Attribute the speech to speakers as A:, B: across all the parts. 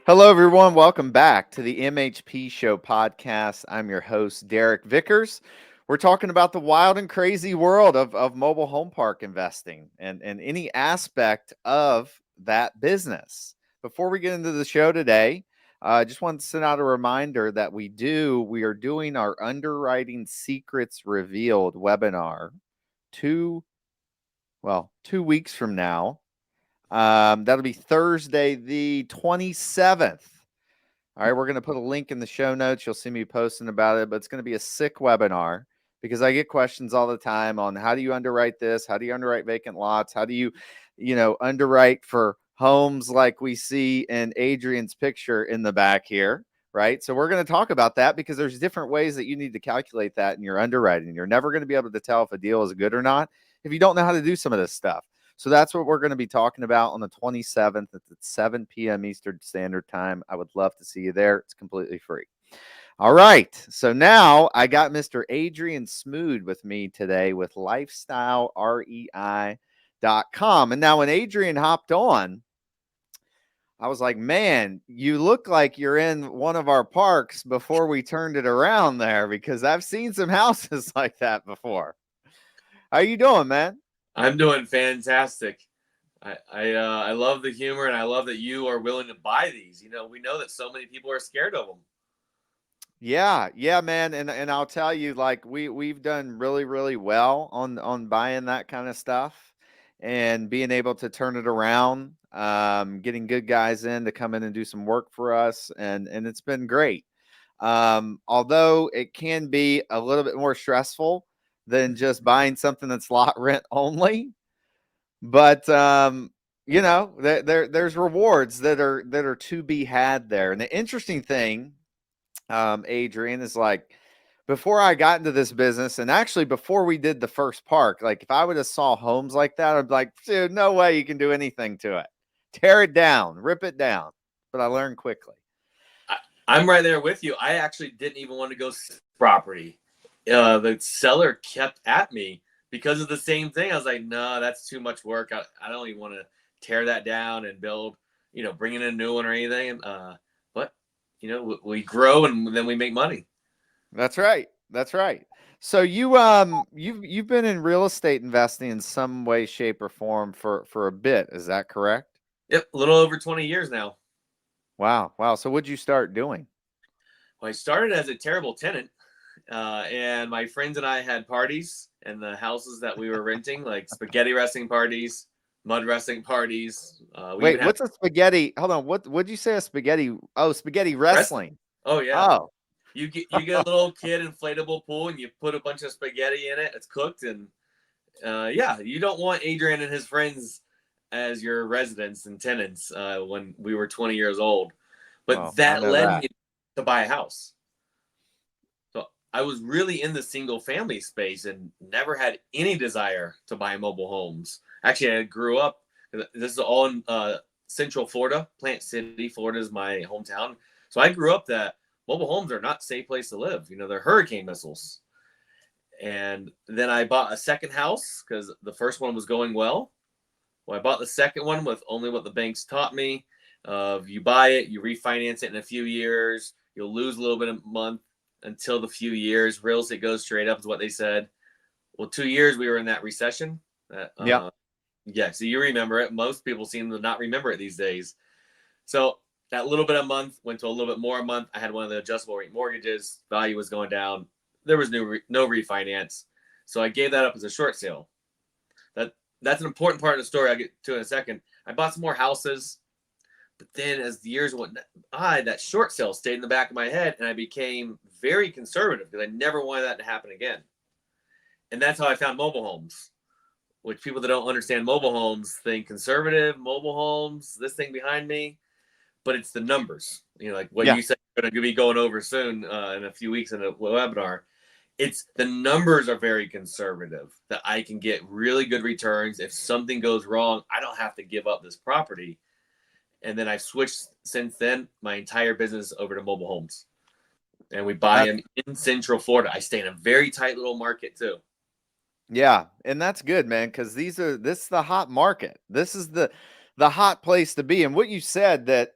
A: Hello, everyone. Welcome back to the MHP Show podcast. I'm your host, Derek Vickers. We're talking about the wild and crazy world of mobile home park investing and any aspect of that business. Before we get into the show today, I just want to send out a reminder that we are doing our Underwriting Secrets Revealed webinar two, 2 weeks from now. That'll be Thursday, the 27th. All right, we're going to put a link in the show notes. You'll see me posting about it, but it's going to be a sick webinar because I get questions all the time on how do you underwrite this? How do you underwrite vacant lots? How do you underwrite for homes like we see in Adrian's picture in the back here, right? So we're going to talk about that because there's different ways that you need to calculate that in your underwriting. You're never going to be able to tell if a deal is good or not if you don't know how to do some of this stuff. So that's what we're going to be talking about on the 27th at 7 p.m. Eastern Standard Time. I would love to see you there. It's completely free. All right. So now I got Mr. Adrian Smude with me today with lifestylerei.com. And now when Adrian hopped on, I was like, man, you look like you're in one of our parks before we turned it around there because I've seen some houses like that before. How you doing, man?
B: I'm doing fantastic. I love the humor, and I love that you are willing to buy these. We know that so many people are scared of them.
A: Yeah, man, and I'll tell you, like we've done really, really well on buying that kind of stuff and being able to turn it around, getting good guys in to come in and do some work for us, and it's been great. Although it can be a little bit more stressful than just buying something that's lot rent only, but there's rewards that are to be had there. And the interesting thing, Adrian, is like before I got into this business, and actually before we did the first park, like if I would have saw homes like that, I'd be like, dude, no way you can do anything to it. Tear it down, rip it down. But I learned quickly.
B: I'm right there with you. I actually didn't even want to go property. The seller kept at me because of the same thing. I was like, no, that's too much work. I don't even want to tear that down and build, bring in a new one or anything. But, we grow and then we make money.
A: That's right. That's right. So you've been in real estate investing in some way, shape, or form for a bit. Is that correct?
B: Yep, a little over 20 years now.
A: Wow. So what'd you start doing?
B: Well, I started as a terrible tenant, and my friends and I had parties in the houses that we were renting, like spaghetti wrestling parties, mud wrestling parties. We
A: Wait,
B: even had
A: what's a spaghetti? Hold on. What'd you say? A spaghetti? Oh, spaghetti
B: wrestling.
A: wrestling.
B: Oh yeah,
A: Oh,
B: you get a little kid inflatable pool and you put a bunch of spaghetti in it. It's cooked, and yeah, you don't want Adrian and his friends as your residents and tenants when we were 20 years old. But
A: well, I
B: that
A: know
B: led
A: that.
B: me to buy a house. So I was really in the single family space and never had any desire to buy mobile homes. Actually, I grew up, this is all in Central Florida. Plant City, Florida is my hometown. So I grew up that mobile homes are not a safe place to live. They're hurricane missiles. And then I bought a second house because the first one was going well. Well, I bought the second one with only what the banks taught me. You buy it, you refinance it in a few years, you'll lose a little bit a month until the few years. Real estate goes straight up, is what they said. Well, 2 years we were in that recession.
A: Yeah.
B: Yeah, so you remember it. Most people seem to not remember it these days. So that little bit a month went to a little bit more a month. I had one of the adjustable rate mortgages. Value was going down. There was no refinance. So I gave that up as a short sale. That's an important part of the story I'll get to in a second. I bought some more houses. But then as the years went by, that short sale stayed in the back of my head, and I became very conservative because I never wanted that to happen again. And that's how I found mobile homes, which people that don't understand mobile homes think conservative, mobile homes, this thing behind me. But it's the numbers. Like what
A: Yeah.
B: you said, you're going to be going over soon in a few weeks in a webinar. It's the numbers are very conservative that I can get really good returns. If something goes wrong, I don't have to give up this property. And then I've switched since then my entire business over to mobile homes. And we buy
A: That's
B: them in Central Florida. I stay in a very tight little market too.
A: Yeah, and that's good, man, because this is the hot market. This is the hot place to be. And what you said that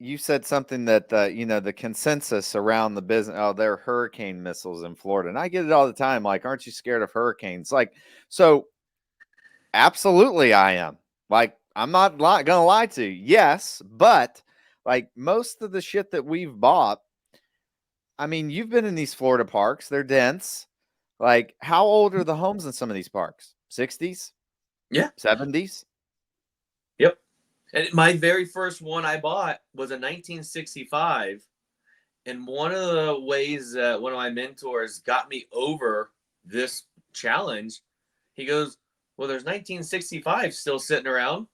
A: you said something that the consensus around the business. Oh, there are hurricane missiles in Florida, and I get it all the time. Like, aren't you scared of hurricanes? Like, so absolutely, I am. Like, I'm not gonna lie to you. Yes, but like most of the shit that we've bought, I mean, you've been in these Florida parks. They're dense. Like, how old are the homes in some of these parks? 60s,
B: Yeah.
A: 70s?
B: Yep. And my very first one I bought was a 1965. And one of the ways that one of my mentors got me over this challenge, he goes, "Well, there's 1965 still sitting around."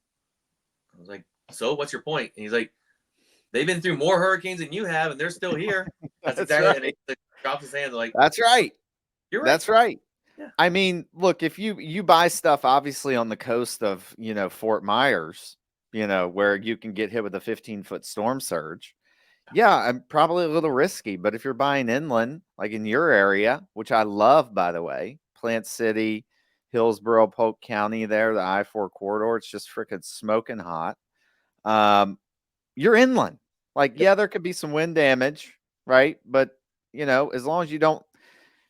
B: I was like, "So what's your point?" And he's like, "They've been through more hurricanes than you have, and they're still here." That's
A: That's
B: exactly. And
A: right.
B: he dropped his hands like,
A: That's right.
B: "You're right."
A: That's right.
B: Yeah.
A: I mean, look, if you buy stuff obviously on the coast of, Fort Myers, where you can get hit with a 15-foot storm surge. Yeah, I'm probably a little risky, but if you're buying inland, like in your area, which I love, by the way, Plant City, Hillsborough, Polk County there, the I-4 corridor, it's just freaking smoking hot. You're inland. Like,
B: Yep.
A: yeah, there could be some wind damage, right? But, as long as you don't,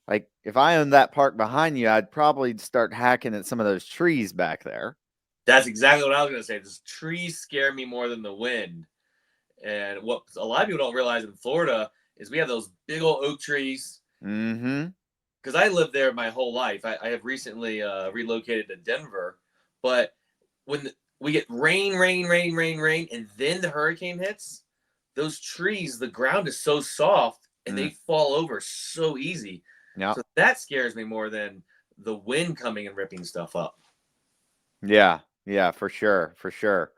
A: like, if I owned that park behind you, I'd probably start hacking at some of those trees back there.
B: That's exactly what I was going to say. The trees scare me more than the wind. And what a lot of people don't realize in Florida is we have those big old oak trees.
A: Mm-hmm.
B: Because I lived there my whole life. I have recently relocated to Denver. But when we get rain, and then the hurricane hits, those trees, the ground is so soft and they fall over so easy.
A: Yeah.
B: So that scares me more than the wind coming and ripping stuff up.
A: Yeah. Yeah, for sure. For sure.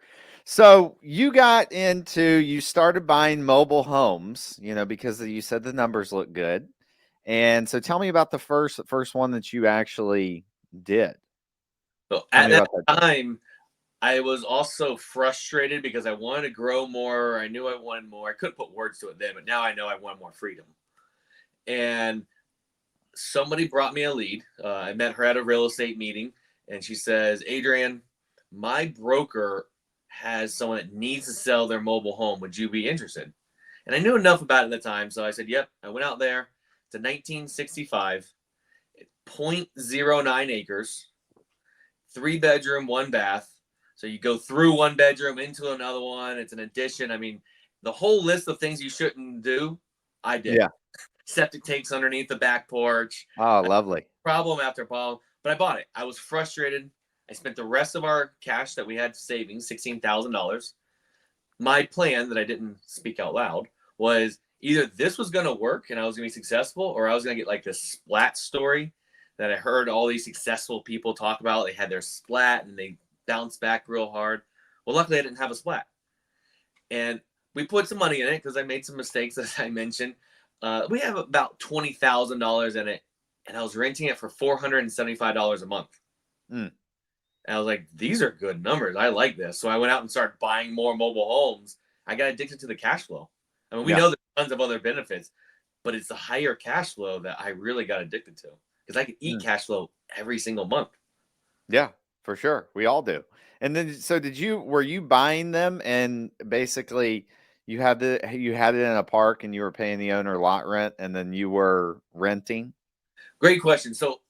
A: So you started buying mobile homes, because you said the numbers look good. And so tell me about the first one that you actually did.
B: So
A: Tell
B: at
A: me
B: that
A: about that.
B: time, I was also frustrated because I wanted to grow more. I knew I wanted more. I couldn't put words to it then, but now I know I want more freedom. And somebody brought me a lead. I met her at a real estate meeting, and she says, "Adrian, my broker has someone that needs to sell their mobile home. Would you be interested?" And I knew enough about it at the time, so I said, "Yep." I went out there. It's a 1965, 0.09 acres, 3 bedroom, 1 bath. So you go through one bedroom into another one. It's an addition. I mean, the whole list of things you shouldn't do, I did.
A: Yeah.
B: Septic tanks underneath the back porch.
A: Oh, lovely.
B: Problem after problem. But I bought it. I was frustrated. I spent the rest of our cash that we had savings, $16,000. My plan that I didn't speak out loud was either this was going to work and I was going to be successful, or I was going to get like this splat story that I heard all these successful people talk about. They had their splat and they bounced back real hard. Well, luckily I didn't have a splat. And we put some money in it because I made some mistakes, as I mentioned. We have about $20,000 in it, and I was renting it for $475 a month.
A: Mm.
B: And I was like, these are good numbers. I like this. So I went out and started buying more mobile homes. I got addicted to the cash flow. I mean, we know there's tons of other benefits, but it's the higher cash flow that I really got addicted to because I could eat cash flow every single month.
A: Yeah, for sure. We all do. And then, so were you buying them and basically you had it in a park and you were paying the owner lot rent and then you were renting?
B: Great question. So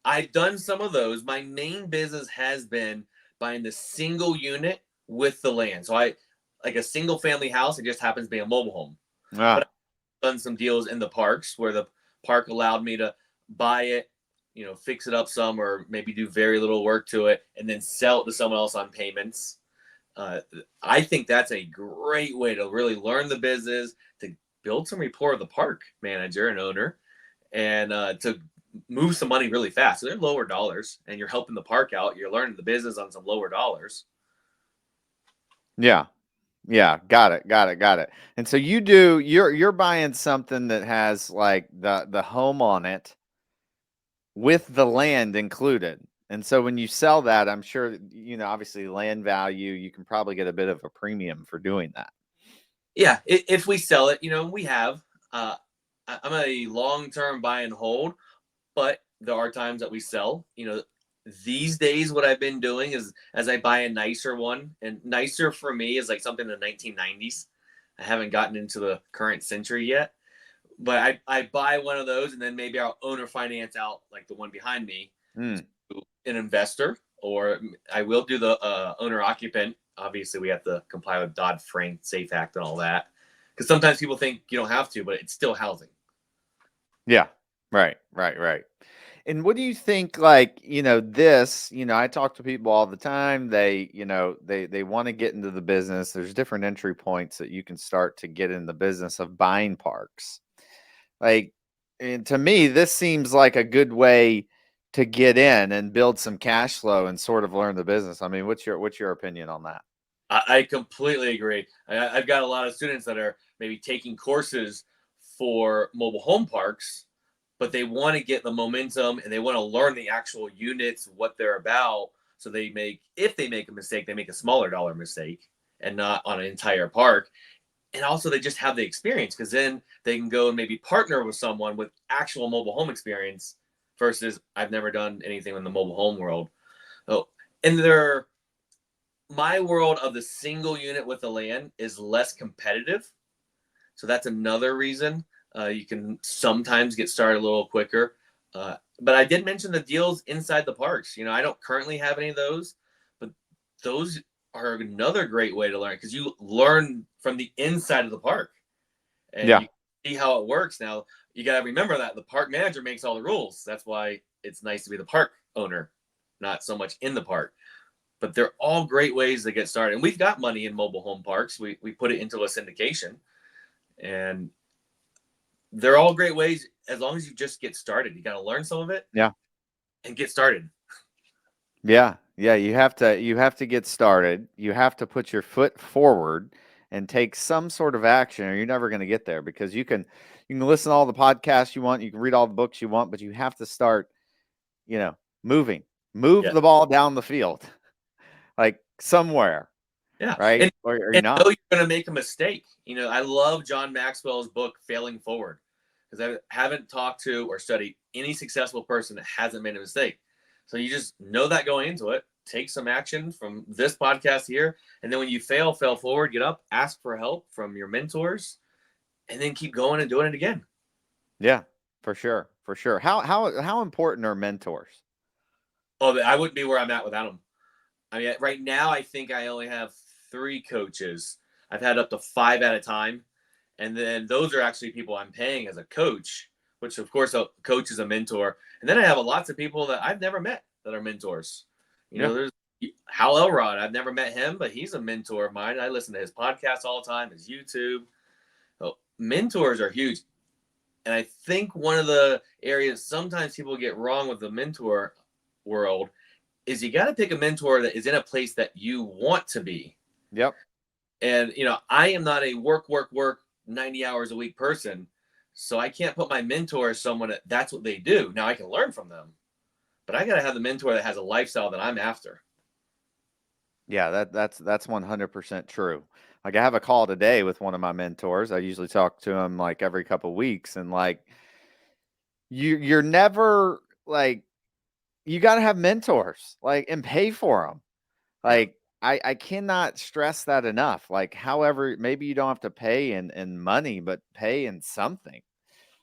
B: I've done some of those. My main business has been buying the single unit with the land. So I like a single family house. It just happens to be a mobile home. But
A: Ah,
B: I've done some deals in the parks where the park allowed me to buy it, fix it up some, or maybe do very little work to it, and then sell it to someone else on payments. I think that's a great way to really learn the business, to build some rapport with the park manager and owner, and to move some money really fast. So they're lower dollars, and you're helping the park out. You're learning the business on some lower dollars.
A: yeah. Yeah, got it. Got it. Got it. And so you're buying something that has like the home on it with the land included. And so when you sell that, I'm sure, obviously land value, you can probably get a bit of a premium for doing that.
B: Yeah, if we sell it, we have. I'm a long-term buy and hold, but there are times that we sell. These days, what I've been doing is as I buy a nicer one, and nicer for me is like something in the 1990s. I haven't gotten into the current century yet, but I buy one of those and then maybe I'll owner finance out like the one behind me
A: Mm.
B: to an investor, or I will do the owner occupant. Obviously, we have to comply with Dodd-Frank Safe Act and all that, because sometimes people think you don't have to, but it's still housing.
A: Yeah. Right. Right. Right. And what do you think, like, this, I talk to people all the time. They, they want to get into the business. There's different entry points that you can start to get in the business of buying parks. Like, and to me, this seems like a good way to get in and build some cash flow and sort of learn the business. I mean, what's your opinion on that?
B: I completely agree. I've got a lot of students that are maybe taking courses for mobile home parks, but they want to get the momentum and they want to learn the actual units, what they're about. So if they make a mistake, they make a smaller dollar mistake and not on an entire park. And also they just have the experience, because then they can go and maybe partner with someone with actual mobile home experience versus I've never done anything in the mobile home world. Oh, and my world of the single unit with the land is less competitive. So that's another reason you can sometimes get started a little quicker. But I did mention the deals inside the parks. I don't currently have any of those, but those are another great way to learn, because you learn from the inside of the park and
A: Yeah.
B: you see how it works. Now, you got to remember that the park manager makes all the rules. That's why it's nice to be the park owner, not so much in the park. But they're all great ways to get started. And we've got money in mobile home parks. We put it into a syndication, and they're all great ways as long as you just get started. You got to learn some of it
A: Yeah.
B: and get started.
A: Yeah. Yeah. You have to get started. You have to put your foot forward and take some sort of action, or you're never going to get there, because you can listen to all the podcasts you want, you can read all the books you want, but you have to start, you know, moving. Move
B: Yeah.
A: the ball down the field, like somewhere,
B: Yeah.
A: right?
B: And,
A: Or you're
B: and know
A: not.
B: you're going to make a mistake. I love John Maxwell's book, Failing Forward, because I haven't talked to or studied any successful person that hasn't made a mistake. So you just know that going into it. Take some action from this podcast here. And then when you fail forward, get up, ask for help from your mentors, and then keep going and doing it again.
A: Yeah, for sure. For sure. How important are mentors?
B: Oh, I wouldn't be where I'm at without them. I mean, right now, I think I only have 3 coaches. I've had up to 5 at a time. And then those are actually people I'm paying as a coach, which of course a coach is a mentor. And then I have lots of people that I've never met that are mentors.
A: Yeah.
B: There's Hal Elrod. I've never met him, but he's a mentor of mine. I listen to his podcast all the time, his YouTube. So mentors are huge. And I think one of the areas sometimes people get wrong with the mentor world is you got to pick a mentor that is in a place that you want to be.
A: Yep.
B: And, I am not a work 90 hours a week person. So I can't put my mentor as someone that's what they do. Now I can learn from them, but I got to have the mentor that has a lifestyle that I'm after.
A: Yeah, that's 100% true. Like, I have a call today with one of my mentors. I usually talk to him like every couple weeks, and like you're never like, you got to have mentors, like, and pay for them.
B: Yeah.
A: Like, I cannot stress that enough. Like, however, maybe you don't have to pay in money, but pay in something,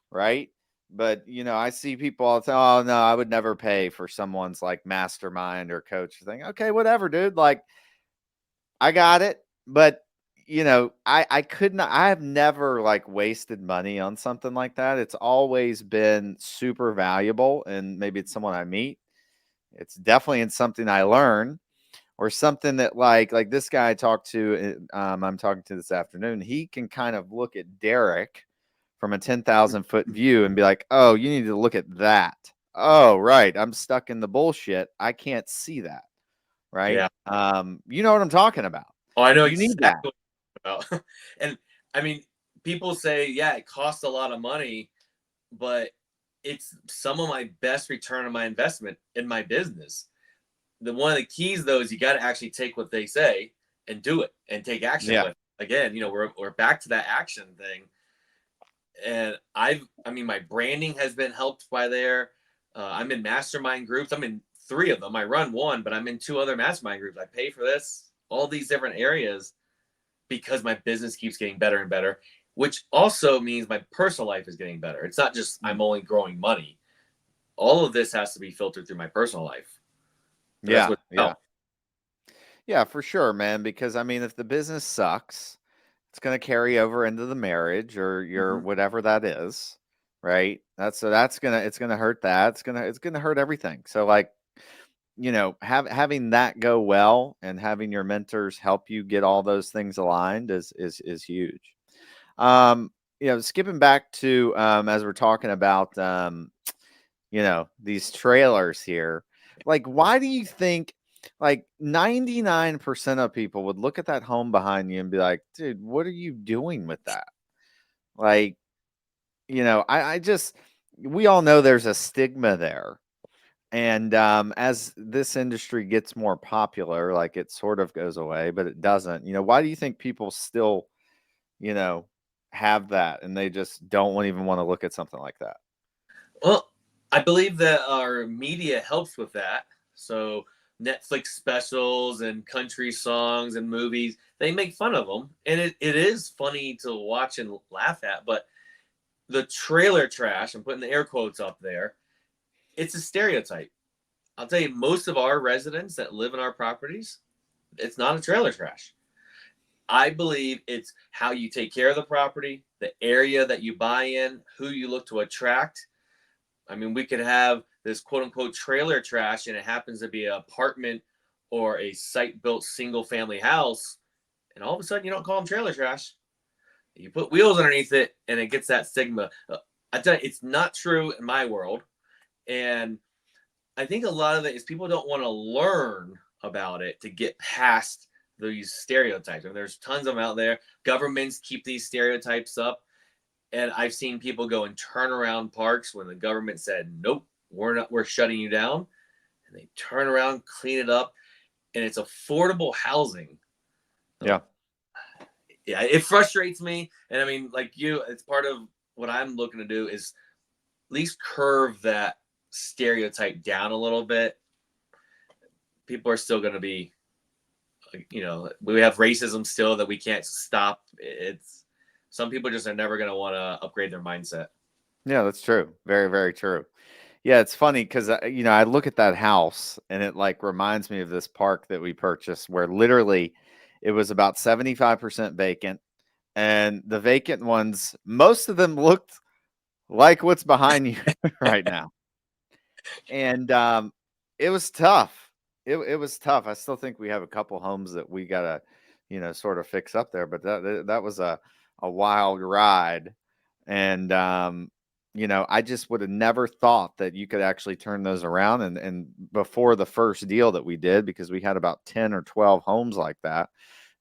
A: right? But I see people all the time. Oh no, I would never pay for someone's like mastermind or coach thing. Okay, whatever, dude. Like, I got it, but I could not. I have never like wasted money on something like that. It's always been super valuable, and maybe it's someone I meet. It's definitely in something I learn, or something that like this guy I talked to. I'm talking to this afternoon. He can kind of look at Derek from a 10,000-foot view and be like, "Oh, you need to look at that. Oh, right. I'm stuck in the bullshit. I can't see that." Right?
B: Yeah.
A: You know what I'm talking about.
B: Oh, I know
A: You need that.
B: exactly what you're talking about. And I mean, people say, yeah, it costs a lot of money, but it's some of my best return on my investment in my business. One of the keys though is you got to actually take what they say and do it and take action
A: Yeah.
B: with it. Again, we're back to that action thing. And my branding has been helped by there. I'm in mastermind groups. I'm in 3 of them. I run one, but I'm in 2 other mastermind groups. I pay for this, all these different areas. because my business keeps getting better and better, which also means my personal life is getting better. It's not just I'm only growing money. All of this has to be filtered through my personal life. And that's
A: Yeah,
B: what it's
A: yeah.
B: about.
A: Yeah, for sure, man, because I mean, if the business sucks, it's going to carry over into the marriage or your
B: Mhm.
A: whatever that is, right? That's going to it's going to hurt that. It's going to hurt everything. So like, having that go well and having your mentors help you get all those things aligned is huge. Um, skipping back to as we're talking about these trailers here. Like, why do you think like 99% of people would look at that home behind you and be like, dude, what are you doing with that? Like, I just, we all know there's a stigma there. And as this industry gets more popular, like it sort of goes away, but it doesn't. Why do you think people still, you know, have that and they just don't even want to look at something like that?
B: Well, I believe that our media helps with that. So Netflix specials and country songs and movies, they make fun of them. And it is funny to watch and laugh at, but the trailer trash, I'm putting the air quotes up there, it's a stereotype. I'll tell you, most of our residents that live in our properties, it's not a trailer trash. I believe it's how you take care of the property, the area that you buy in, who you look to attract. I mean, we could have this quote unquote trailer trash and it happens to be an apartment or a site built single family house. And all of a sudden, you don't call them trailer trash. You put wheels underneath it and it gets that stigma. I tell you, it's not true in my world. And I think a lot of it is people don't want to learn about it to get past these stereotypes. I mean, there's tons of them out there. Governments keep these stereotypes up. And I've seen people go and turn around parks when the government said, nope, we're shutting you down. And they turn around, clean it up, and it's affordable housing.
A: Yeah.
B: Yeah, it frustrates me. And I mean, like you, it's part of what I'm looking to do is at least curve that stereotype down a little bit. People are still going to be, we have racism still that we can't stop. It's some people just are never going to want to upgrade their mindset.
A: Yeah, that's true. Very, very true. Yeah, it's funny because I look at that house and it like reminds me of this park that we purchased where literally it was about 75% vacant, and the vacant ones, most of them looked like what's behind you right now. And it was tough. It was tough. I still think we have a couple homes that we gotta, sort of fix up there, but that was a wild ride. And I just would have never thought that you could actually turn those around. And before the first deal that we did, because we had about 10 or 12 homes like that.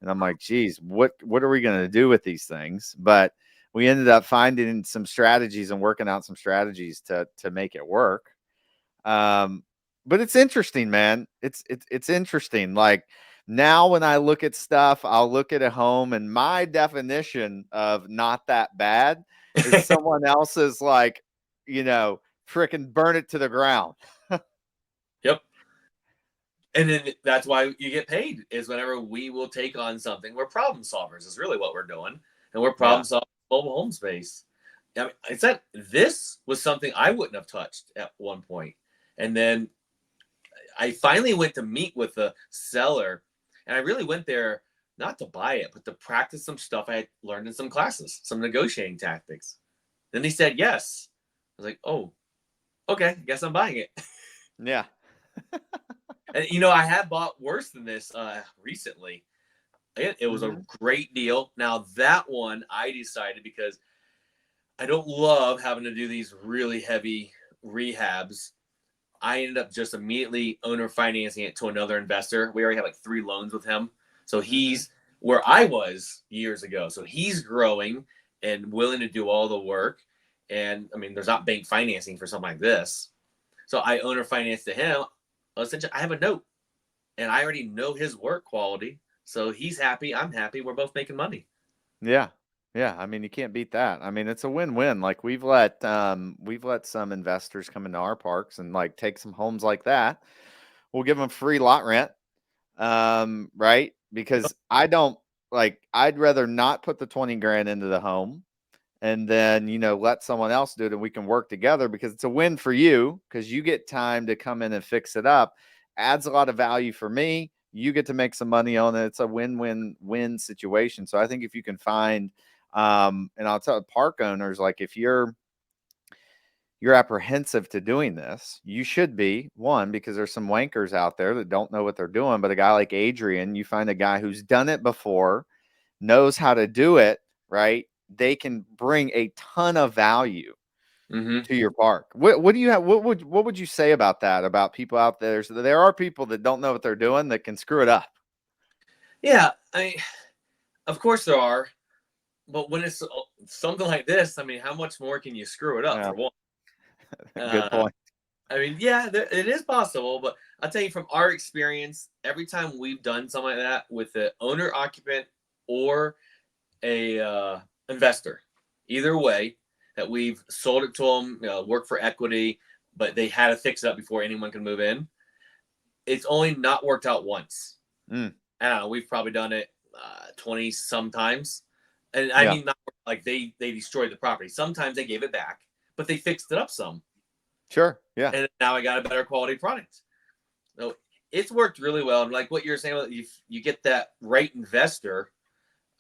A: And I'm like, geez, what are we gonna do with these things? But we ended up finding some strategies and working out some strategies to make it work. Um, but it's interesting, man. It's interesting. Like now when I look at stuff, I'll look at a home and my definition of not that bad is someone else's like, freaking burn it to the ground.
B: Yep. And then that's why you get paid is whenever we will take on something. We're problem solvers is really what we're doing. And we're
A: Yeah.
B: problem solving mobile home space. I mean, I said this was something I wouldn't have touched at one point. And then I finally went to meet with the seller and I really went there not to buy it, but to practice some stuff I had learned in some classes, some negotiating tactics. Then he said yes. I was like, oh, okay, I guess I'm buying it.
A: Yeah.
B: And I have bought worse than this recently. It was a
A: Hmm.
B: great deal. Now that one I decided because I don't love having to do these really heavy rehabs. I ended up just immediately owner financing it to another investor. We already have like 3 loans with him. So
A: Hmm.
B: he's where I was years ago. So he's growing and willing to do all the work. And I mean, there's not bank financing for something like this. So I owner finance to him. Essentially, I have a note and I already know his work quality. So he's happy. I'm happy. We're both making money.
A: Yeah. Yeah. I mean, you can't beat that. I mean, it's a win-win. Like we've let some investors come into our parks and like take some homes like that. We'll give them free lot rent. Right? Because
B: Yep.
A: like, I'd rather not put the 20 grand into the home and then, let someone else do it and we can work together, because it's a win for you because you get time to come in and fix it up. Adds a lot of value for me. You get to make some money on it. It's a win-win-win situation. So I think if you can find, and I'll tell park owners, like, if you're apprehensive to doing this, you should be, one, because there's some wankers out there that don't know what they're doing. But a guy like Adrian, you find a guy who's done it before, knows how to do it, right? They can bring a ton of value to your park. What do you have? What would you say about that? About people out there? So there are people that don't know what they're doing that can screw it up.
B: Yeah, of course there are, but when it's something like this, how much more can you screw it up for one?
A: Good point.
B: Yeah, it is possible, but I'll tell you from our experience, every time we've done something like that with the owner occupant or a investor, either way, that we've sold it to them, work for equity, but they had to fix it up before anyone can move in. It's only not worked out once. I don't know. We've probably done it 20 sometimes. And I mean, not like they destroyed the property. Sometimes they gave it back, but they fixed it up some.
A: Sure. Yeah.
B: And now I got a better quality product. So it's worked really well. And like what you're saying, if you get that right investor,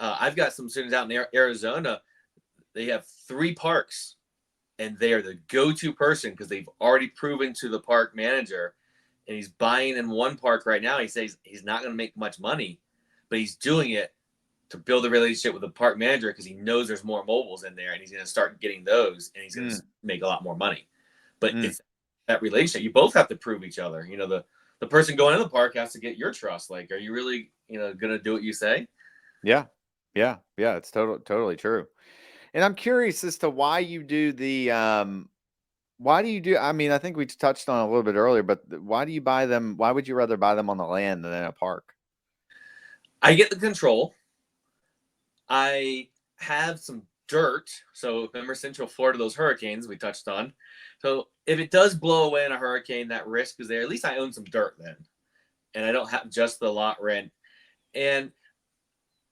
B: I've got some students out in Arizona. They have 3 parks, and they are the go-to person because they've already proven to the park manager. And he's buying in one park right now. He says he's not going to make much money, but he's doing it to build a relationship with the park manager because he knows there's more mobiles in there, and he's going to start getting those, and he's going to make a lot more money. But it's that relationship. You both have to prove each other. The person going in the park has to get your trust. Like, are you really, going to do what you say?
A: Yeah. Yeah. Yeah. It's totally true. And I'm curious as to why you do the, I think we touched on it a little bit earlier, but why do you buy them? Why would you rather buy them on the land than in a park?
B: I get the control. I have some dirt. So remember Central Florida, those hurricanes we touched on. So if it does blow away in a hurricane, that risk is there. At least I own some dirt then. And I don't have just the lot rent. And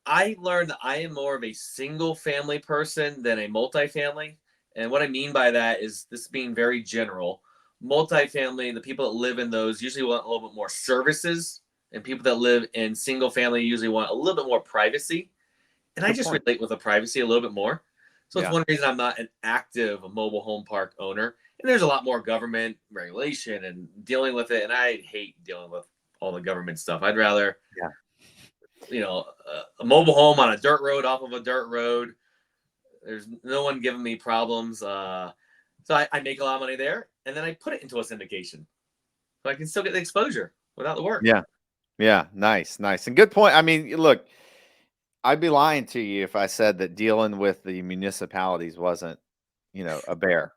B: I learned that I am more of a single family person than a multifamily. And what I mean by that is this being very general. Multifamily, the people that live in those usually want a little bit more services, and people that live in single family usually want a little bit more privacy. And I just relate with the privacy a little bit more. So it's one reason I'm not an active mobile home park owner. And there's a lot more government regulation and dealing with it. And I hate dealing with all the government stuff. I'd rather, a mobile home on a dirt road off of a dirt road. There's no one giving me problems. So I make a lot of money there. And then I put it into a syndication. So I can still get the exposure without the work.
A: Yeah. Yeah. Nice. And good point. I mean, look, I'd be lying to you if I said that dealing with the municipalities wasn't, a bear.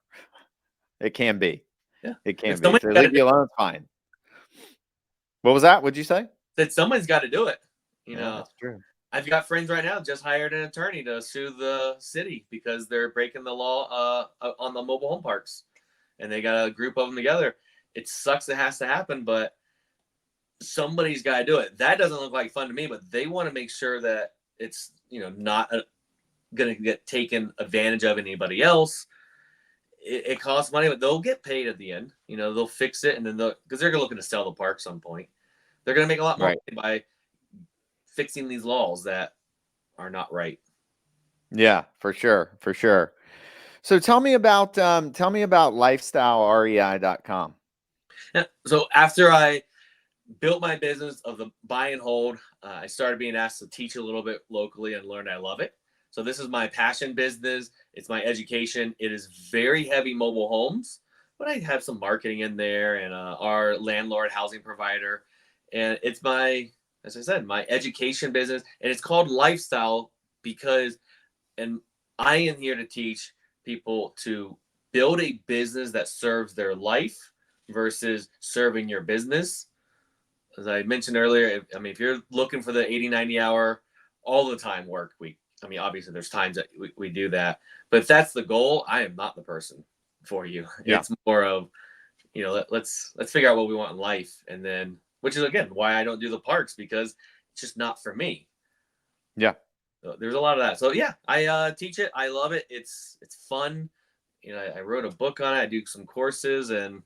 A: It can be.
B: Yeah.
A: It can be. If they leave you alone, it's fine. What was that? What'd you say?
B: That someone's got to do it.
A: That's true.
B: I've got friends right now just hired an attorney to sue the city because they're breaking the law on the mobile home parks, and they got a group of them together. It sucks it has to happen, but somebody's got to do it. That doesn't look like fun to me, but they want to make sure that it's not going to get taken advantage of anybody else. It costs money, but they'll get paid at the end. They'll fix it, and then because they're looking to sell the park some point. They're going to make a lot more money by fixing these laws that are not right.
A: Yeah, for sure. So tell me about lifestylerei.com.
B: Yeah, so after I built my business of the buy and hold, I started being asked to teach a little bit locally and learned I love it. So this is my passion business. It's my education. It is very heavy mobile homes, but I have some marketing in there and our landlord housing provider. And it's as I said, my education business. And it's called Lifestyle because I am here to teach people to build a business that serves their life versus serving your business. As I mentioned earlier, if you're looking for the 80, 90 hour all the time work week, obviously there's times that we do that, but if that's the goal, I am not the person for you. Yeah. It's more of, let's figure out what we want in life. And then, which is again, why I don't do the parks, because it's just not for me.
A: Yeah.
B: So there's a lot of that. So yeah, I teach it. I love it. It's fun. I wrote a book on it. I do some courses, and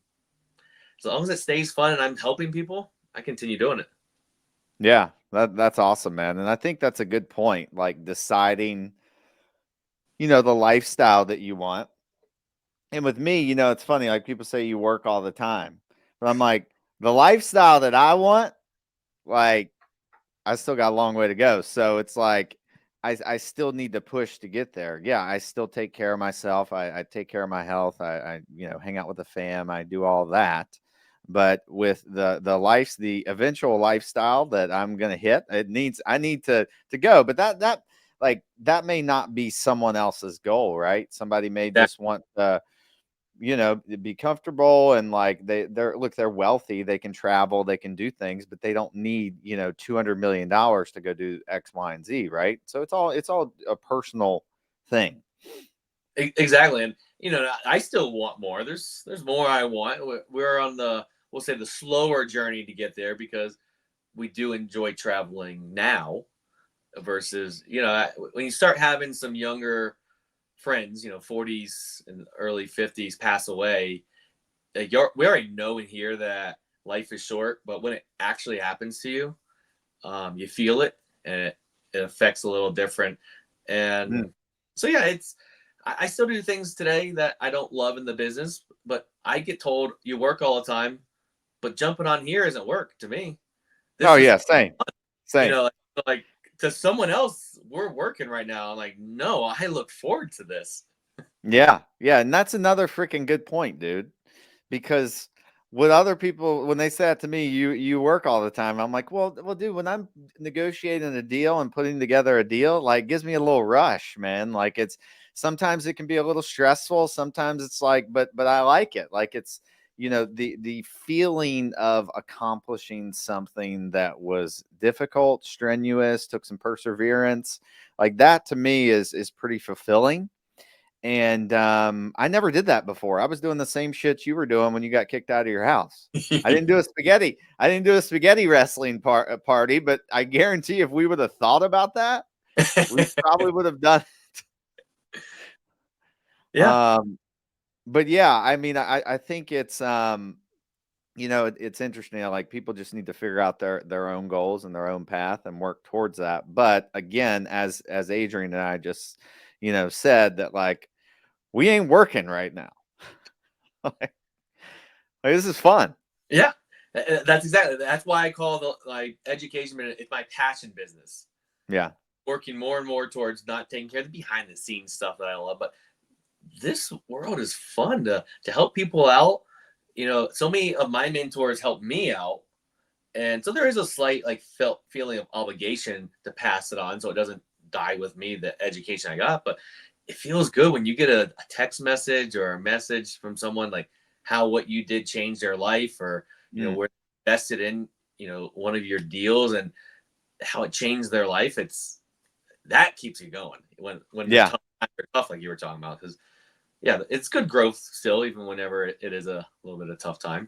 B: as long as it stays fun and I'm helping people, I continue doing it.
A: Yeah. That's awesome, man. And I think that's a good point. Like deciding, the lifestyle that you want. And with me, it's funny, like people say you work all the time. But I'm like, the lifestyle that I want, like, I still got a long way to go. So it's like I still need to push to get there. Yeah, I still take care of myself. I take care of my health. I hang out with the fam. I do all that. But with the eventual lifestyle that I'm gonna hit, I need to go. But that may not be someone else's goal, right? Somebody may
B: That
A: just want be comfortable and like they're wealthy, they can travel, they can do things, but they don't need, $200 million to go do X, Y, and Z, right? So it's all a personal thing.
B: exactly, and I still want more. There's more I want. We're on we'll say the slower journey to get there because we do enjoy traveling now versus when you start having some younger friends, 40s and early 50s pass away. Like we already know in here that life is short, but when it actually happens to you, you feel it, and it affects a little different.
A: Mm.
B: And so yeah, I still do things today that I don't love in the business, but I get told you work all the time, but jumping on here isn't work to me.
A: Oh
B: This is
A: yeah, same,
B: you
A: same.
B: know like to someone else we're working right now. I'm like, no, I look forward to this.
A: Yeah, yeah, and that's another freaking good point, dude. Because with other people, when they say that to me, you work all the time. I'm like, well, dude, when I'm negotiating a deal and putting together a deal, like, gives me a little rush, man. Like, it's sometimes it can be a little stressful. Sometimes it's like, but I like it. Like, it's the feeling of accomplishing something that was difficult, strenuous, took some perseverance. Like that to me is pretty fulfilling. And I never did that before. I was doing the same shit you were doing when you got kicked out of your house. I didn't do a spaghetti. I didn't do a spaghetti wrestling party, but I guarantee if we would have thought about that, we probably would have done.
B: Yeah.
A: But yeah, I mean, I think it's it's interesting. Like people just need to figure out their own goals and their own path and work towards that. But again, as Adrian and I just said that like we ain't working right now. Like, this is fun.
B: Yeah, that's why I call the like education. It's my passion business.
A: Yeah.
B: Working more and more towards not taking care of the behind the scenes stuff that I love, but this world is fun to help people out. So many of my mentors helped me out, and so there is a slight like felt feeling of obligation to pass it on, so it doesn't die with me the education I got. But it feels good when you get a text message or a message from someone like how what you did changed their life, or
A: Mm.
B: where they invested in one of your deals and how it changed their life. It's that keeps you going when the
A: Yeah.
B: tough times are tough, like you were talking about. Because yeah, it's good growth still, even whenever it is a little bit of tough time.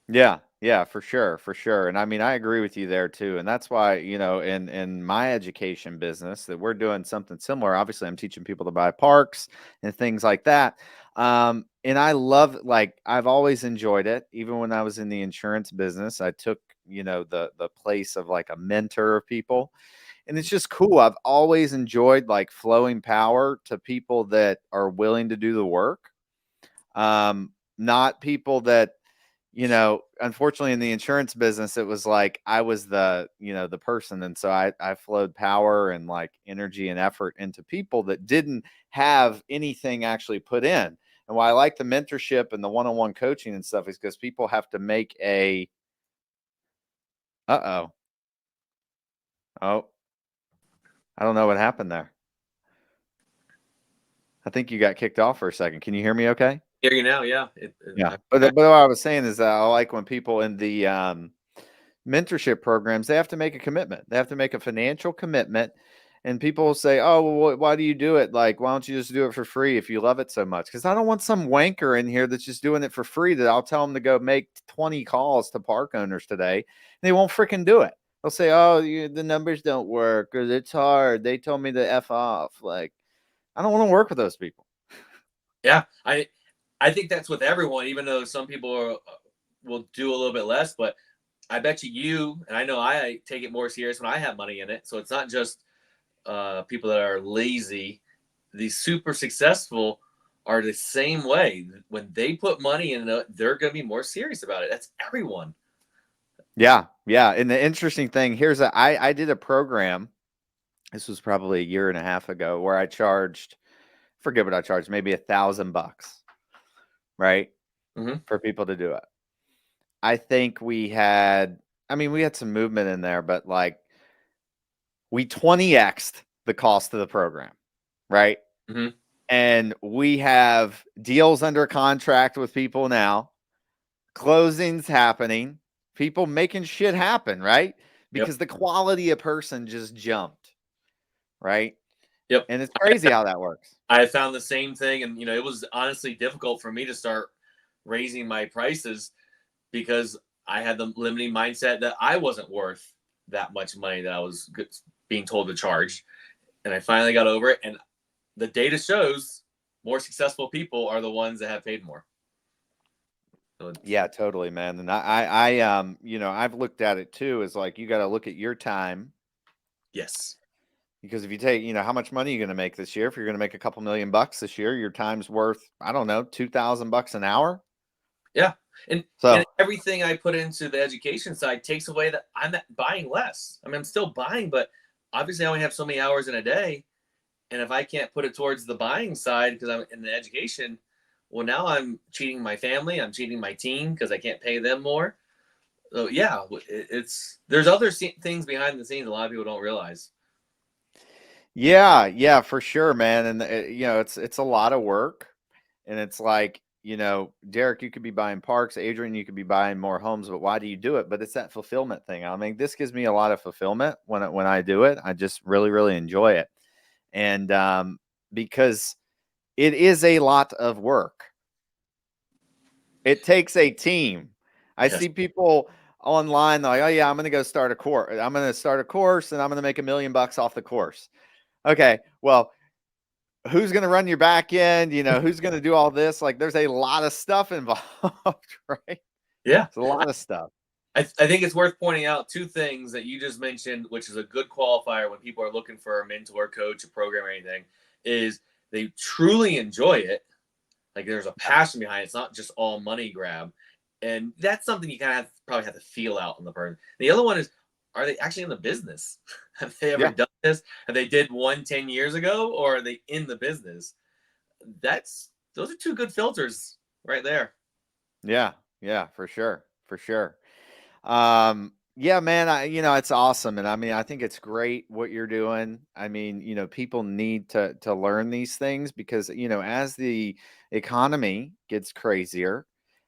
A: Yeah. Yeah, for sure. For sure. And I mean, I agree with you there too. And that's why, in my education business that we're doing something similar. Obviously, I'm teaching people to buy parks and things like that. And I love like I've always enjoyed it. Even when I was in the insurance business, I took, the place of like a mentor of people. And it's just cool. I've always enjoyed like flowing power to people that are willing to do the work. Not people that, unfortunately in the insurance business, it was like I was the person. And so I flowed power and like energy and effort into people that didn't have anything actually put in. And why I like the mentorship and the one-on-one coaching and stuff is because people have to make uh-oh. Oh, I don't know what happened there. I think you got kicked off for a second. Can you hear me okay?
B: Hear you now, yeah.
A: Yeah. But what I was saying is that I like when people in the mentorship programs, they have to make a commitment. They have to make a financial commitment. And people will say, oh, well, why do you do it? Like, why don't you just do it for free if you love it so much? Because I don't want some wanker in here that's just doing it for free that I'll tell them to go make 20 calls to park owners today. And they won't freaking do it. They'll say, "Oh, the numbers don't work, or it's hard. They told me to F off." Like, I don't want to work with those people.
B: Yeah, I think that's with everyone, even though some people will do a little bit less. But I bet you, and I know I take it more serious when I have money in it. So it's not just people that are lazy. The super successful are the same way. When they put money in it, they're going to be more serious about it. That's everyone.
A: Yeah, yeah. And the interesting thing here's I did a program. This was probably a year and a half ago where I charged, forget what I charged, maybe $1,000, right,
B: Mm-hmm.
A: for people to do it. I think we had, I mean, we had some movement in there, but like we 20x'd the cost of the program, right?
B: Mm-hmm.
A: And we have deals under contract with people now, closings happening, people making shit happen, right?
B: Yep.
A: Because the quality of person just jumped, right?
B: Yep.
A: And it's crazy how that works.
B: I found the same thing, and it was honestly difficult for me to start raising my prices because I had the limiting mindset that I wasn't worth that much money that I was being told to charge. And I finally got over it. And the data shows more successful people are the ones that have paid more. So
A: Yeah, totally, man. And I've looked at it too, is like, you got to look at your time,
B: yes.
A: because if you take, how much money you're going to make this year, if you're going to make a couple $1,000,000 this year, your time's worth, I don't know, $2,000 an hour.
B: Yeah. And
A: So
B: everything I put into the education side takes away that I'm buying less. I mean, I'm still buying, but obviously I only have so many hours in a day. And if I can't put it towards the buying side because I'm in the education, well, now I'm cheating my family. I'm cheating my team because I can't pay them more. So yeah, there's other things behind the scenes a lot of people don't realize.
A: yeah, for sure, man. And it's a lot of work, and it's like, Derek, you could be buying parks, Adrian, you could be buying more homes, but why do you do it? But it's that fulfillment thing. I mean, this gives me a lot of fulfillment when I do it. I just really, really enjoy it, and because it is a lot of work. It takes a team. I
B: Yes.
A: see people online like, "Oh yeah, I'm going to go start a course. I'm going to start a course, and I'm going to make $1,000,000 off the course." Okay, well, who's going to run your back end? Who's going to do all this? Like, there's a lot of stuff involved, right?
B: Yeah.
A: It's a lot of stuff.
B: I think it's worth pointing out two things that you just mentioned, which is a good qualifier when people are looking for a mentor, coach, a program, or anything, is they truly enjoy it. Like there's a passion behind it. It's not just all money grab. And that's something you kind of probably have to feel out in the person. The other one is, are they actually in the business? Have they ever
A: Yeah,
B: done this? Have they did 10 years ago, or are they in the business? Those are two good filters right there.
A: yeah, for sure, for sure. Yeah, man, it's awesome. And I mean, I think it's great what you're doing. I mean, people need to learn these things because, as the economy gets crazier,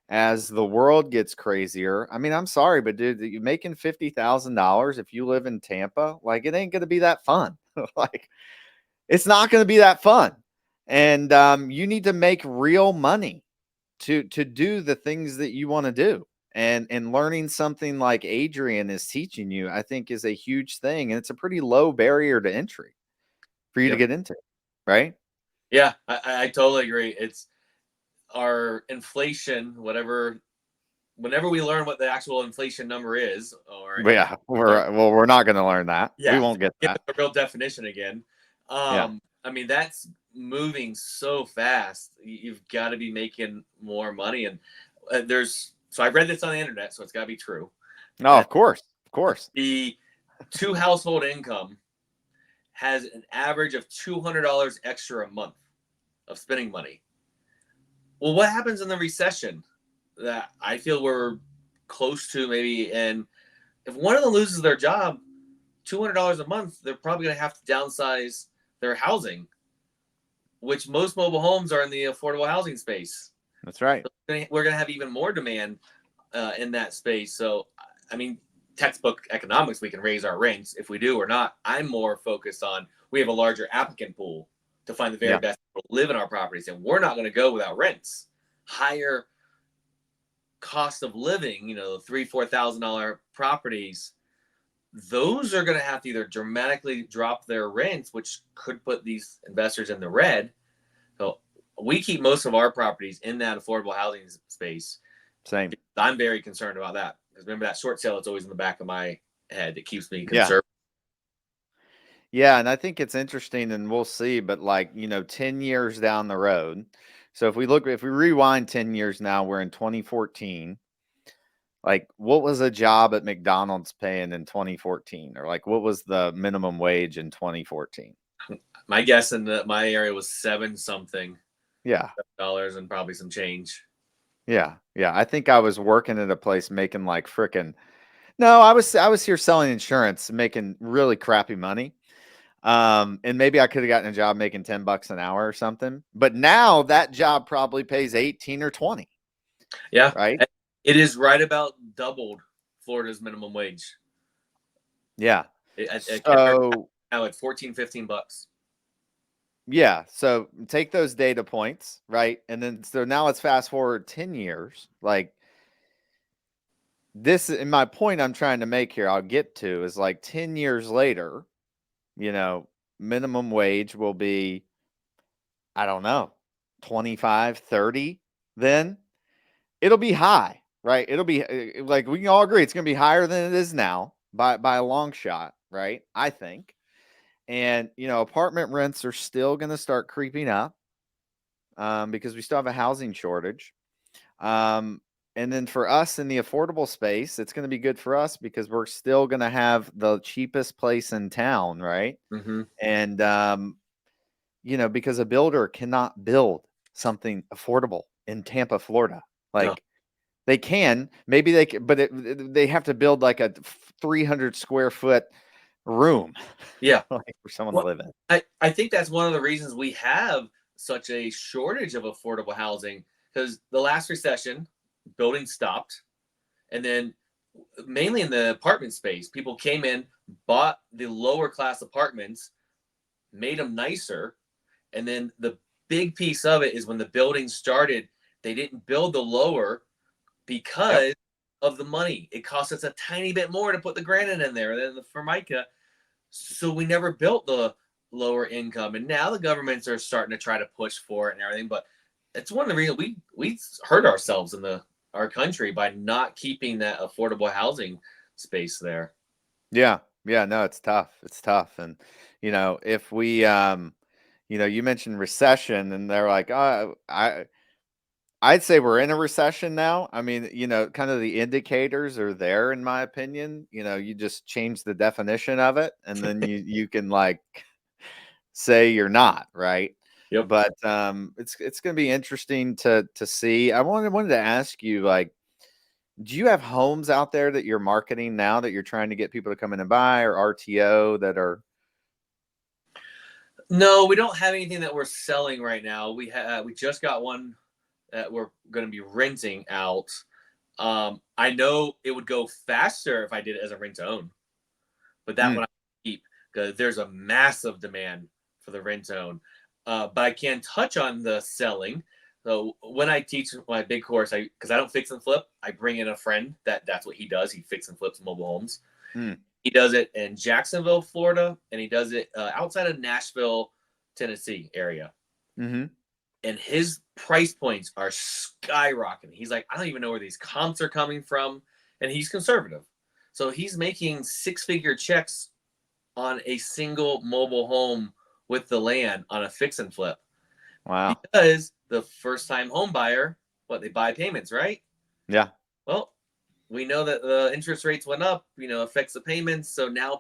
A: as the world gets crazier, I mean, I'm sorry, but dude, you making $50,000 if you live in Tampa, like, it ain't gonna be that fun. Like, it's not gonna be that fun. And you need to make real money to do the things that you want to do. And learning something like Adrian is teaching you, I think, is a huge thing, and it's a pretty low barrier to entry for you to
B: Yep.
A: get into, right?
B: Yeah, I totally agree. It's our inflation, whenever we learn what the actual inflation number is, or
A: But yeah, we're not going to learn that. We
B: yeah,
A: won't get
B: give
A: that.
B: it the real definition again.
A: Yeah,
B: I mean, that's moving so fast. You've got to be making more money. And so I read this on the internet, so it's got to be true.
A: no,
B: That
A: of course, of course.
B: the two household income has an average of $200 extra a month of spending money. Well, what happens in the recession that I feel we're close to maybe? And if one of them loses their job, $200 a month, they're probably going to have to downsize their housing, which most mobile homes are in the affordable housing space.
A: That's right.
B: We're going to have even more demand in that space. So, I mean, textbook economics, we can raise our rents if we do or not. I'm more focused on we have a larger applicant pool to find the very
A: Yeah,
B: best people to live in our properties, and we're not going to go without rents. Higher cost of living, $3,000-$4,000 properties those are going to have to either dramatically drop their rents, which could put these investors in the red. So we keep most of our properties in that affordable housing space.
A: Same.
B: I'm very concerned about that, because remember that short sale, it's always in the back of my head. It keeps me
A: Yeah.
B: conservative.
A: Yeah, and I think it's interesting, and we'll see, but like, 10 years down the road. So if we rewind 10 years now, we're in 2014. Like, what was a job at McDonald's paying in 2014? Or like, what was the minimum wage in 2014?
B: My guess in my area was $7 something
A: Yeah.
B: dollars and probably some change.
A: Yeah. Yeah. I think I was working at a place making like frickin' no, I was here selling insurance, making really crappy money. And maybe I could have gotten a job making $10 an hour or something. But now that job probably pays 18 or 20.
B: Yeah.
A: Right?
B: It is right about doubled Florida's minimum wage.
A: Yeah.
B: Now it's 14, $15.
A: Yeah. So take those data points, right? And then so now let's fast forward 10 years. Like this, and my point I'm trying to make here, I'll get to, is like 10 years later, minimum wage will be, I don't know, 25, 30. Then it'll be high, right? It'll be like, we can all agree it's going to be higher than it is now by a long shot, right? I think. And, apartment rents are still going to start creeping up because we still have a housing shortage. And then for us in the affordable space, it's going to be good for us because we're still going to have the cheapest place in town, right?
B: Mm-hmm.
A: And, because a builder cannot build something affordable in Tampa, Florida. Like
B: No.
A: they can, maybe they can, but they have to build like a 300 square foot room.
B: Yeah.
A: Like for someone to live in.
B: I think that's one of the reasons we have such a shortage of affordable housing, because the last recession, building stopped. And then mainly in the apartment space, people came in, bought the lower class apartments, made them nicer. And then the big piece of it is when the building started, they didn't build the lower because
A: Yep.
B: of the money. It cost us a tiny bit more to put the granite in there than the Formica. So we never built the lower income. And now the governments are starting to try to push for it and everything. But it's one of the reasons we hurt ourselves in our country by not keeping that affordable housing space there.
A: Yeah. Yeah. No, it's tough. It's tough. And, if we, you mentioned recession and they're like, oh, I'd say we're in a recession now. I mean, kind of the indicators are there, in my opinion. You just change the definition of it and then you can like say you're not, right?
B: Yep.
A: But it's going to be interesting to see. I wanted to ask you, like, do you have homes out there that you're marketing now that you're trying to get people to come in and buy, or RTO that are?
B: No, we don't have anything that we're selling right now. We just got one that we're going to be renting out. I know it would go faster if I did it as a rent to own, but that one I keep because there's a massive demand for the rent to own. But I can touch on the selling. So when I teach my big course, because I don't fix and flip, I bring in a friend that's what he does. He fix and flips mobile homes. He does it in Jacksonville, Florida, and he does it outside of Nashville, Tennessee area.
A: Mm-hmm.
B: And his price points are skyrocketing. He's like, I don't even know where these comps are coming from. And he's conservative. So he's making six-figure checks on a single mobile home with the land on a fix and flip.
A: Wow.
B: Because the first-time home buyer, they buy payments, right?
A: Yeah.
B: Well, we know that the interest rates went up, affects the payments. So now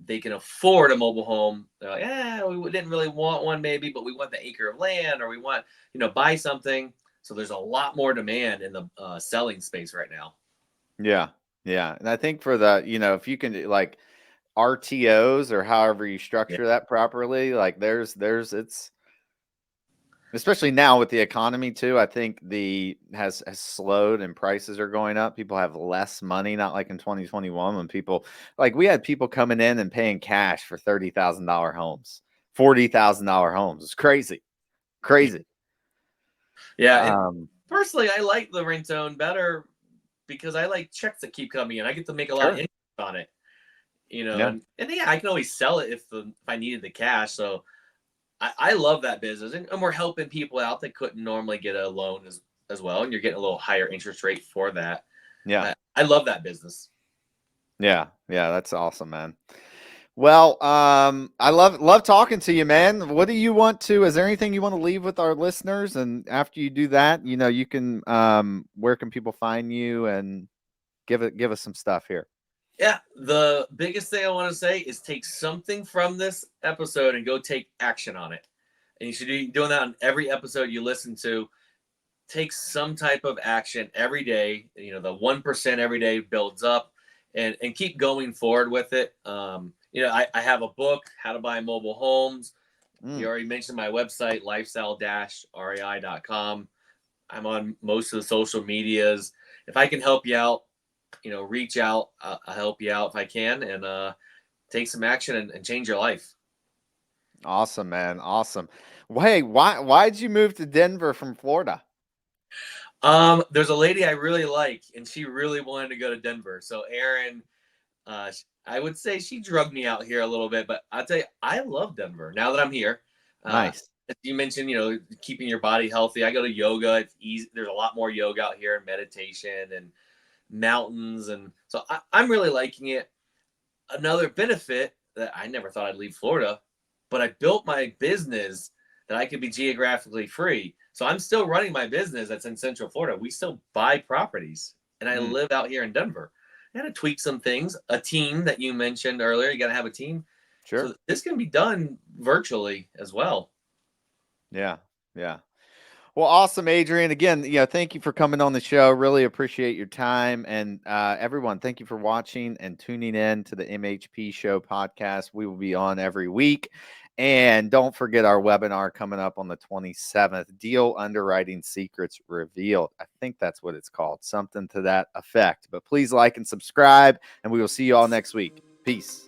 B: they can afford a mobile home. They're like, we didn't really want one maybe, but we want the acre of land, or we want, buy something. So there's a lot more demand in the selling space right now.
A: Yeah. Yeah. And I think for the, if you can like RTOs or however you structure that properly, like it's, especially now with the economy too, I think has slowed and prices are going up. People have less money, not like in 2021 when we had people coming in and paying cash for $30,000 homes, $40,000 homes. It's crazy. Crazy.
B: Yeah. And personally, I like the rent own better because I like checks that keep coming in. I get to make a lot of interest on it.
A: Yeah.
B: and yeah, I can always sell it if I needed the cash. So I love that business, and we're helping people out that couldn't normally get a loan as well, and you're getting a little higher interest rate for that.
A: Yeah.
B: I love that business.
A: Yeah. Yeah. That's awesome, man. Well, I love talking to you, man. What do you want to? Is there anything you want to leave with our listeners? And after you do that, you can. Where can people find you? And give us some stuff here.
B: Yeah, the biggest thing I want to say is take something from this episode and go take action on it. And you should be doing that on every episode you listen to. Take some type of action every day. The 1% every day builds up, and keep going forward with it. I have a book, How to Buy Mobile Homes. You already mentioned my website, lifestyle-rei.com. I'm on most of the social medias. If I can help you out, reach out. I'll help you out if I can, and take some action and change your life.
A: Awesome, man. Awesome. Well, hey, why did you move to Denver from Florida?
B: There's a lady I really like, and she really wanted to go to Denver. So Erin, I would say she drugged me out here a little bit, but I'll tell you, I love Denver now that I'm here.
A: Nice.
B: As you mentioned, keeping your body healthy. I go to yoga. It's easy. There's a lot more yoga out here, and meditation and mountains, and so I'm really liking it. Another benefit that I never thought I'd leave Florida, but I built my business that I could be geographically free. So I'm still running my business that's in Central Florida. We still buy properties, and I live out here in Denver. I had to tweak some things. A team that you mentioned earlier, you got to have a team.
A: Sure.
B: So this can be done virtually as well.
A: Yeah. Yeah. Well, awesome, Adrian. Again, thank you for coming on the show. Really appreciate your time. And everyone, thank you for watching and tuning in to the MHP Show podcast. We will be on every week. And don't forget our webinar coming up on the 27th, Deal Underwriting Secrets Revealed. I think that's what it's called, something to that effect. But please like and subscribe, and we will see you all next week. Peace.